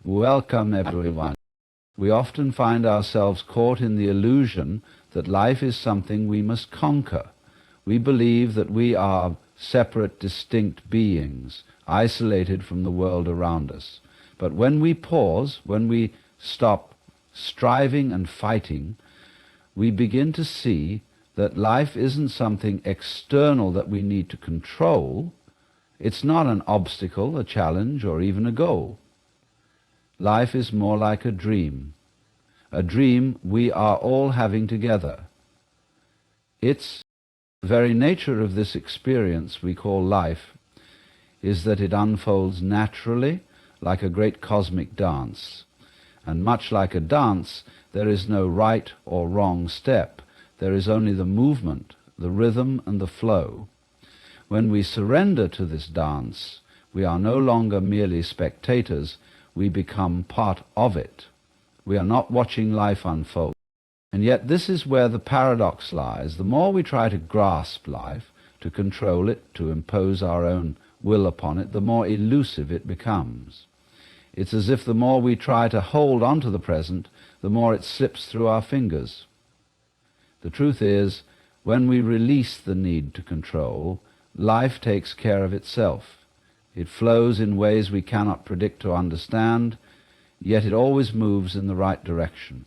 Welcome, everyone. We often find ourselves caught in the illusion that life is something we must conquer. We believe that we are separate, distinct beings, isolated from the world around us. But when we pause, when we stop striving and fighting, we begin to see that life isn't something external that we need to control. It's not an obstacle, a challenge, or even a goal. Life is more like a dream we are all having together. Its very nature of this experience we call life is that it unfolds naturally like a great cosmic dance. And much like a dance, there is no right or wrong step. There is only the movement, the rhythm and the flow. When we surrender to this dance, we are no longer merely spectators, we become part of it. We are not watching life unfold. And yet this is where the paradox lies. The more we try to grasp life, to control it, to impose our own will upon it, the more elusive it becomes. It's as if the more we try to hold on to the present, the more it slips through our fingers. The truth is, when we release the need to control, life takes care of itself. It flows in ways we cannot predict or understand, yet it always moves in the right direction.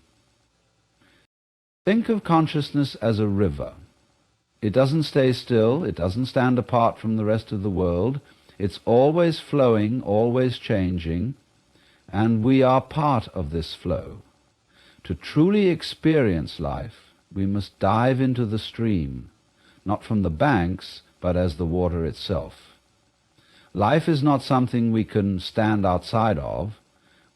Think of consciousness as a river. It doesn't stay still, it doesn't stand apart from the rest of the world. It's always flowing, always changing, and we are part of this flow. To truly experience life, we must dive into the stream, not from the banks, but as the water itself. Life is not something we can stand outside of.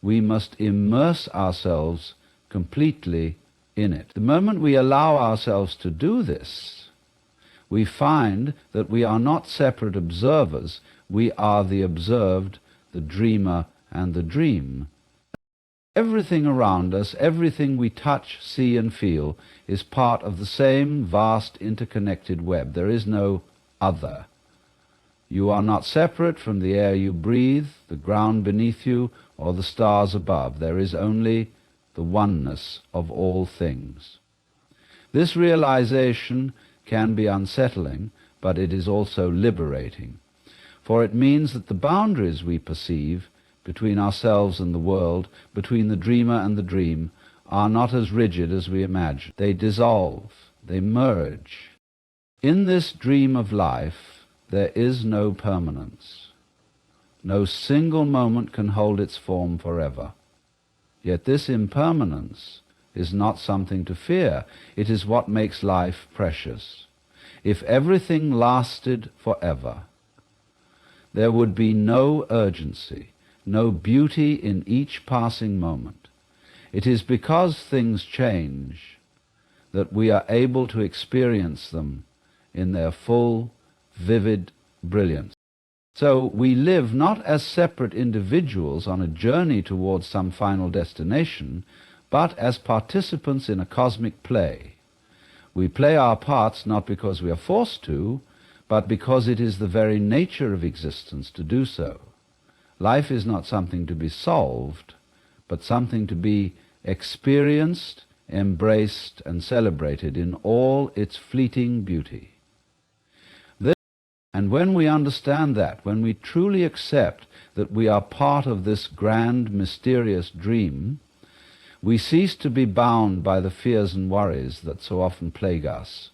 We must immerse ourselves completely in it. The moment we allow ourselves to do this, we find that we are not separate observers, we are the observed, the dreamer, and the dream. Everything around us, everything we touch, see, and feel is part of the same vast interconnected web. There is no other. You are not separate from the air you breathe, the ground beneath you, or the stars above. There is only the oneness of all things. This realization can be unsettling, but it is also liberating, for it means that the boundaries we perceive between ourselves and the world, between the dreamer and the dream, are not as rigid as we imagine. They dissolve, they merge. In this dream of life, there is no permanence. No single moment can hold its form forever. Yet this impermanence is not something to fear. It is what makes life precious. If everything lasted forever, there would be no urgency, no beauty in each passing moment. It is because things change that we are able to experience them in their full, vivid brilliance. So we live not as separate individuals on a journey towards some final destination, but as participants in a cosmic play. We play our parts not because we are forced to, but because it is the very nature of existence to do so. Life is not something to be solved, but something to be experienced, embraced, and celebrated in all its fleeting beauty. And when we understand that, when we truly accept that we are part of this grand, mysterious dream, we cease to be bound by the fears and worries that so often plague us.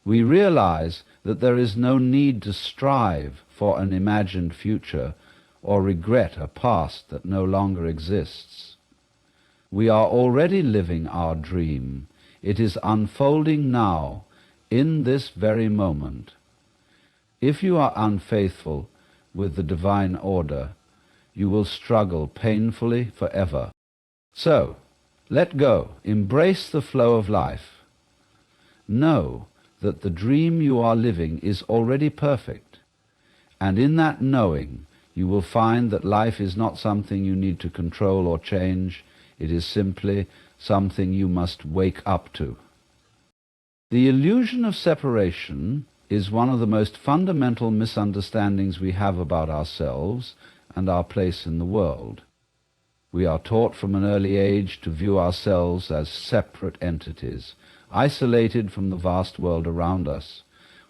We realize that there is no need to strive for an imagined future or regret a past that no longer exists. We are already living our dream. It is unfolding now, in this very moment. If you are unfaithful with the divine order, you will struggle painfully forever. So, let go, embrace the flow of life. Know that the dream you are living is already perfect, and in that knowing you will find that life is not something you need to control or change, it is simply something you must wake up to. The illusion of separation is one of the most fundamental misunderstandings we have about ourselves and our place in the world. We are taught from an early age to view ourselves as separate entities, isolated from the vast world around us.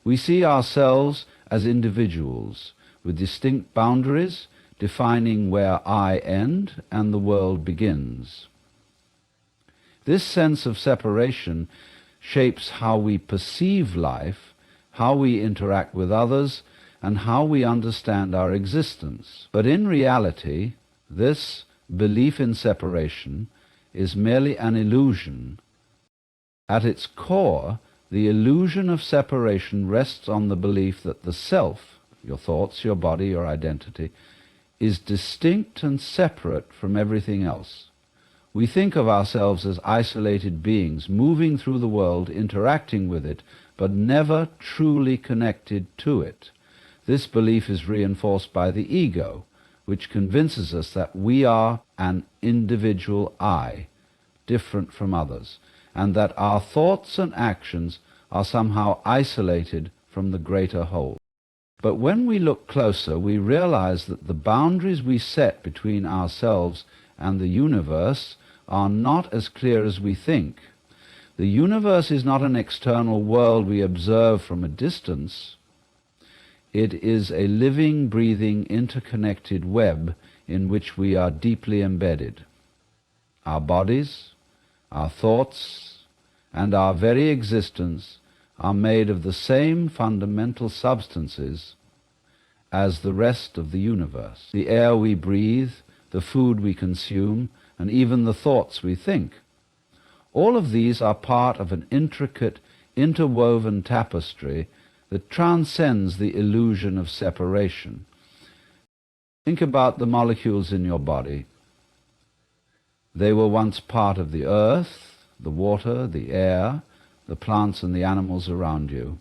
We see ourselves as individuals, with distinct boundaries defining where I end and the world begins. This sense of separation shapes how we perceive life, how we interact with others, and how we understand our existence. But in reality, this belief in separation is merely an illusion. At its core, the illusion of separation rests on the belief that the self, your thoughts, your body, your identity, is distinct and separate from everything else. We think of ourselves as isolated beings, moving through the world, interacting with it, but never truly connected to it. This belief is reinforced by the ego, which convinces us that we are an individual I, different from others, and that our thoughts and actions are somehow isolated from the greater whole. But when we look closer, we realize that the boundaries we set between ourselves and the universe are not as clear as we think. The universe is not an external world we observe from a distance. It is a living, breathing, interconnected web in which we are deeply embedded. Our bodies, our thoughts, and our very existence are made of the same fundamental substances as the rest of the universe. The air we breathe, the food we consume, and even the thoughts we think. All of these are part of an intricate, interwoven tapestry that transcends the illusion of separation. Think about the molecules in your body. They were once part of the earth, the water, the air, the plants and the animals around you.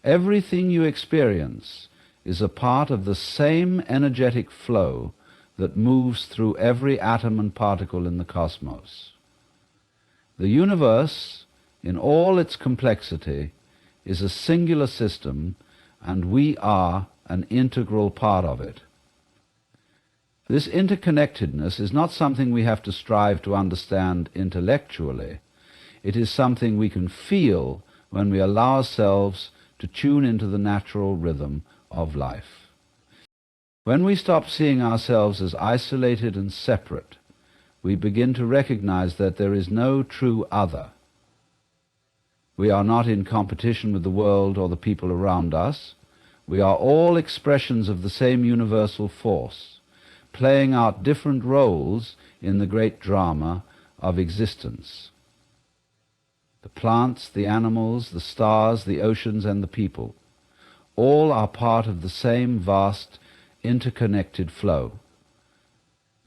Everything you experience is a part of the same energetic flow that moves through every atom and particle in the cosmos. The universe, in all its complexity, is a singular system, and we are an integral part of it. This interconnectedness is not something we have to strive to understand intellectually. It is something we can feel when we allow ourselves to tune into the natural rhythm of life. When we stop seeing ourselves as isolated and separate, we begin to recognize that there is no true other. We are not in competition with the world or the people around us. We are all expressions of the same universal force, playing out different roles in the great drama of existence. The plants, the animals, the stars, the oceans, and the people, all are part of the same vast, interconnected flow.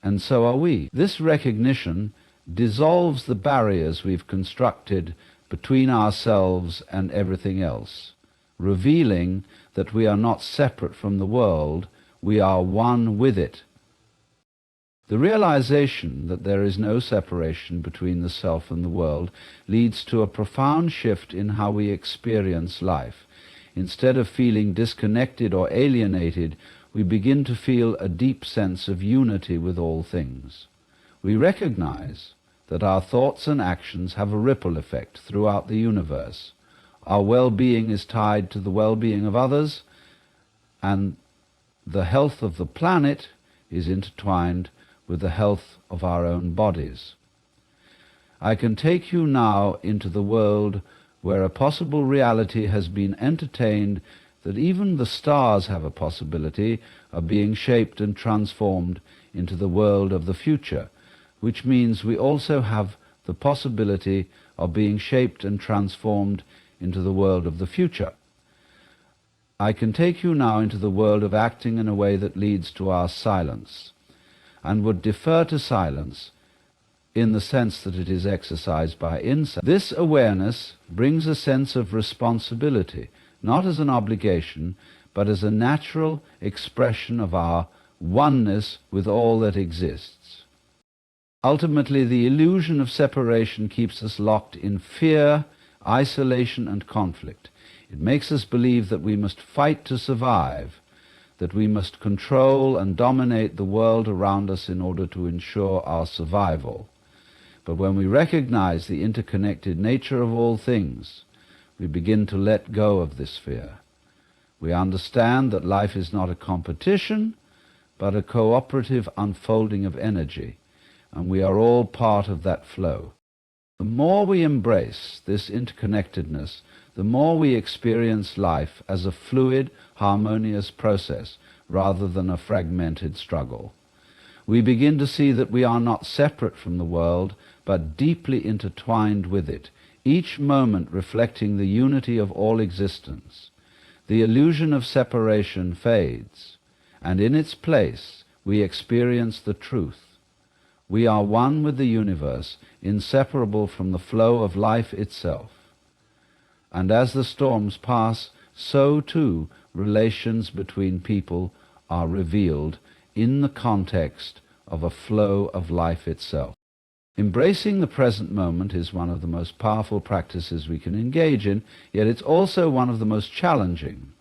And so are we. This recognition dissolves the barriers we've constructed between ourselves and everything else, revealing that we are not separate from the world, we are one with it. The realization that there is no separation between the self and the world leads to a profound shift in how we experience life. Instead of feeling disconnected or alienated, we begin to feel a deep sense of unity with all things. We recognize that our thoughts and actions have a ripple effect throughout the universe. Our well-being is tied to the well-being of others, and the health of the planet is intertwined with the health of our own bodies. I can take you now into the world where a possible reality has been entertained that even the stars have a possibility of being shaped and transformed into the world of the future, which means we also have the possibility of being shaped and transformed into the world of the future. I can take you now into the world of acting in a way that leads to our silence, and would defer to silence in the sense that it is exercised by insight. This awareness brings a sense of responsibility, not as an obligation, but as a natural expression of our oneness with all that exists. Ultimately, the illusion of separation keeps us locked in fear, isolation, and conflict. It makes us believe that we must fight to survive, that we must control and dominate the world around us in order to ensure our survival. But when we recognize the interconnected nature of all things, we begin to let go of this fear. We understand that life is not a competition, but a cooperative unfolding of energy, and we are all part of that flow. The more we embrace this interconnectedness, the more we experience life as a fluid, harmonious process rather than a fragmented struggle. We begin to see that we are not separate from the world, but deeply intertwined with it, each moment reflecting the unity of all existence. The illusion of separation fades, and in its place we experience the truth. We are one with the universe, inseparable from the flow of life itself. And as the storms pass, so too relations between people are revealed in the context of a flow of life itself. Embracing the present moment is one of the most powerful practices we can engage in, yet it's also one of the most challenging.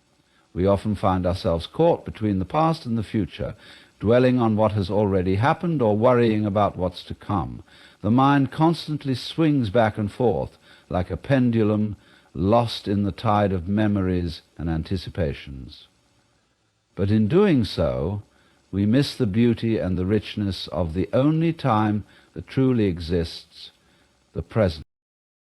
We often find ourselves caught between the past and the future, dwelling on what has already happened or worrying about what's to come. The mind constantly swings back and forth like a pendulum lost in the tide of memories and anticipations. But in doing so, we miss the beauty and the richness of the only time that truly exists, the present.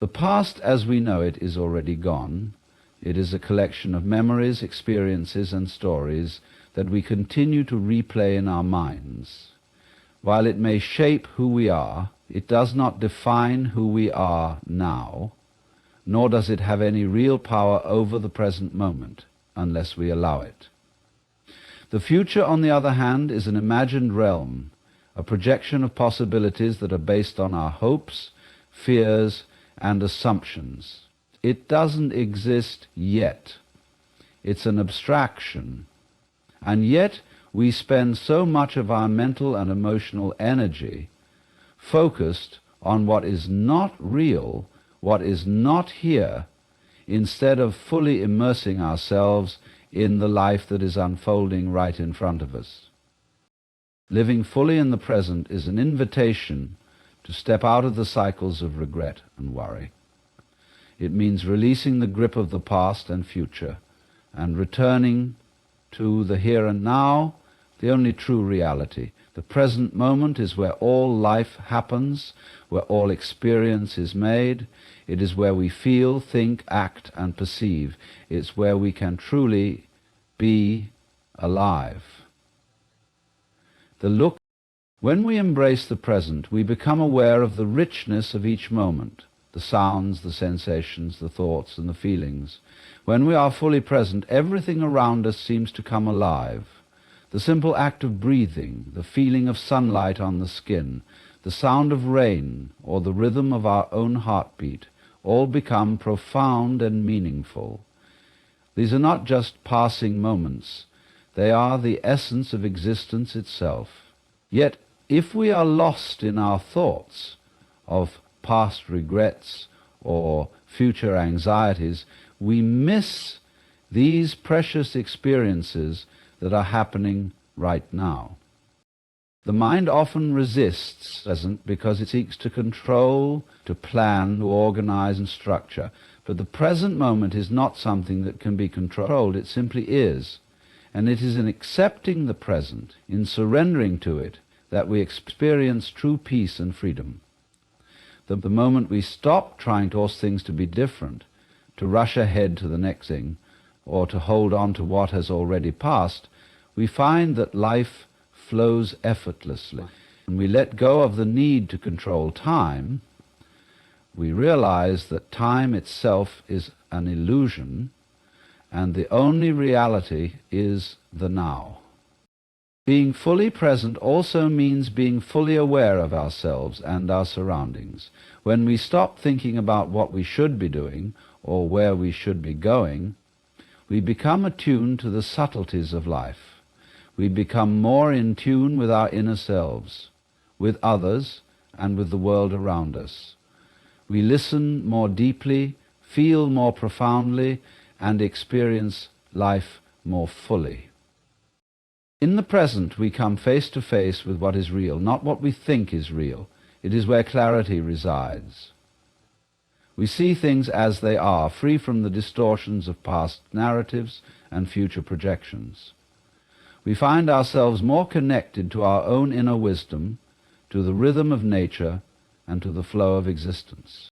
The past as we know it is already gone. It is a collection of memories, experiences, and stories that we continue to replay in our minds. While it may shape who we are, it does not define who we are now, nor does it have any real power over the present moment, unless we allow it. The future, on the other hand, is an imagined realm, a projection of possibilities that are based on our hopes, fears, and assumptions. It doesn't exist yet. It's an abstraction. And yet we spend so much of our mental and emotional energy focused on what is not real, what is not here, instead of fully immersing ourselves in the life that is unfolding right in front of us. Living fully in the present is an invitation to step out of the cycles of regret and worry. It means releasing the grip of the past and future and returning to the here and now, the only true reality. The present moment is where all life happens, where all experience is made. It is where we feel, think, act, and perceive. It's where we can truly be alive. When we embrace the present, we become aware of the richness of each moment, the sounds, the sensations, the thoughts, and the feelings. When we are fully present, everything around us seems to come alive. The simple act of breathing, the feeling of sunlight on the skin, the sound of rain, or the rhythm of our own heartbeat, all become profound and meaningful. These are not just passing moments. They are the essence of existence itself. Yet, if we are lost in our thoughts of past regrets or future anxieties, we miss these precious experiences that are happening right now. The mind often resists present because it seeks to control, to plan, to organize and structure. But the present moment is not something that can be controlled, it simply is. And it is in accepting the present, in surrendering to it, that we experience true peace and freedom. The moment we stop trying to force things to be different, to rush ahead to the next thing, or to hold on to what has already passed, we find that life flows effortlessly. When we let go of the need to control time, we realize that time itself is an illusion, and the only reality is the now. Being fully present also means being fully aware of ourselves and our surroundings. When we stop thinking about what we should be doing or where we should be going, we become attuned to the subtleties of life. We become more in tune with our inner selves, with others, and with the world around us. We listen more deeply, feel more profoundly, and experience life more fully. In the present we come face to face with what is real, not what we think is real. It is where clarity resides. We see things as they are, free from the distortions of past narratives and future projections. We find ourselves more connected to our own inner wisdom, to the rhythm of nature, and to the flow of existence.